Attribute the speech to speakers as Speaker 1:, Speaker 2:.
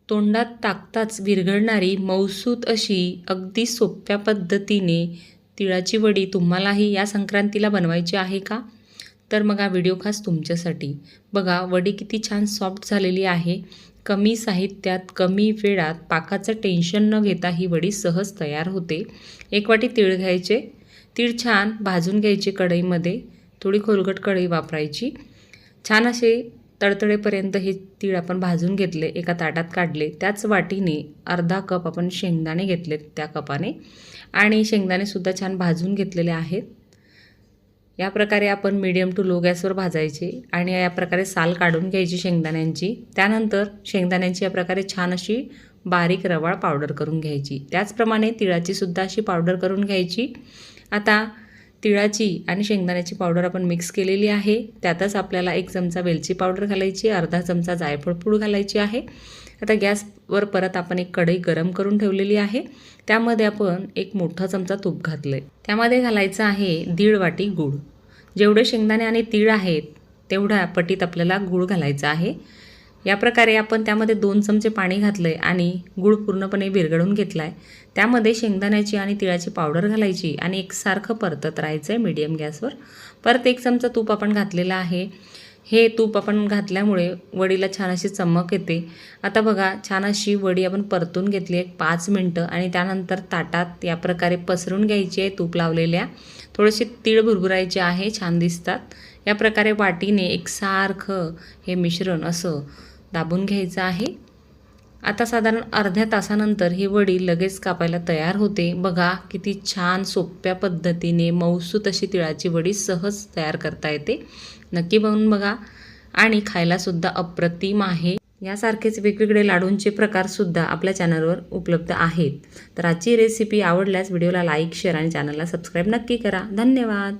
Speaker 1: तोंडात टाकताच विरघळणारी मऊसूत अशी अगदी सोप्या पद्धतीने तिळाची वडी तुम्हालाही या संक्रांतीला बनवायची आहे का? तर मग हा व्हिडिओ खास तुमच्यासाठी. बघा वडी किती छान सॉफ्ट झालेली आहे. कमी साहित्यात कमी वेळात पाकाचं टेन्शन न घेता ही वडी सहज तयार होते. 1 वाटी तीळ घ्यायचे. तीळ छान भाजून घ्यायचे कढईमध्ये. थोडी खोलगट कढई वापरायची. छान असे तळतळेपर्यंत हे तीळ आपण भाजून घेतले, एका ताटात काढले. त्याच वाटीने अर्धा कप आपण शेंगदाणे घेतलेत त्या कपाने आणि शेंगदाणेसुद्धा छान भाजून घेतलेले आहेत. या प्रकारे आपण मीडियम टू लो गॅसवर भाजायचे आणि या प्रकारे साल काढून घ्यायची शेंगदाण्यांची. त्यानंतर शेंगदाण्यांची या प्रकारे छान अशी बारीक रवाळ पावडर करून घ्यायची. त्याचप्रमाणे तिळाचीसुद्धा अशी पावडर करून घ्यायची. आता तिळाची आणि शेंगदाण्याची पावडर आपण मिक्स केलेली आहे. त्यातच आपल्याला 1 चमचा वेलची पावडर घालायची, अर्धा चमचा जायफळ पूड घालायची आहे. आता गॅसवर परत आपण एक कढई गरम करून ठेवलेली आहे. त्यामध्ये आपण 1 मोठा चमचा तूप घातले. त्यामध्ये घालायचं आहे 1.5 वाटी गूळ. जेवढे शेंगदाणे आणि तीळ आहेत तेवढ्या पटीत आपल्याला गूळ घालायचा आहे. या प्रकारे आपण त्यामध्ये 2 चमचे पाणी घातले आणि गूळ पूर्णपणे विरघळून घेतला आहे. त्यामध्ये शेंगदाण्याची आणि तिळाची पावडर घालायची आणि एकसारखं परतत राहायचं आहे मीडियम गॅसवर. परत 1 चमचा तूप आपण घातलेलं आहे. हे तूप आपण घातल्यामुळे वडीला छान अशी चमक येते. आता बघा छान अशी वडी आपण परतून घेतली 5 मिनटं आणि त्यानंतर ताटात या प्रकारे पसरून घ्यायची आहे तूप लावलेल्या. थोडेसे तीळ भुरभुरायचे आहे, छान दिसतात. या प्रकारे वाटीने एकसारखं हे मिश्रण असं दाबून घ्यायचं आहे. आता साधारण अर्ध्या तासानंतर ही वडी लगेच कापायला तयार होते. बघा किती छान सोप्या पद्धतीने मऊसूत अशी तिळाची वडी सहज तयार करता येते. नक्की बनवून बघा आणि खायलासुद्धा अप्रतिम आहे. यासारखेच वेगवेगळे लाडूंचे प्रकारसुद्धा आपल्या चॅनलवर उपलब्ध आहेत. तर आजची रेसिपी आवडल्यास व्हिडिओला लाईक, शेअर आणि चॅनलला सबस्क्राईब नक्की करा. धन्यवाद.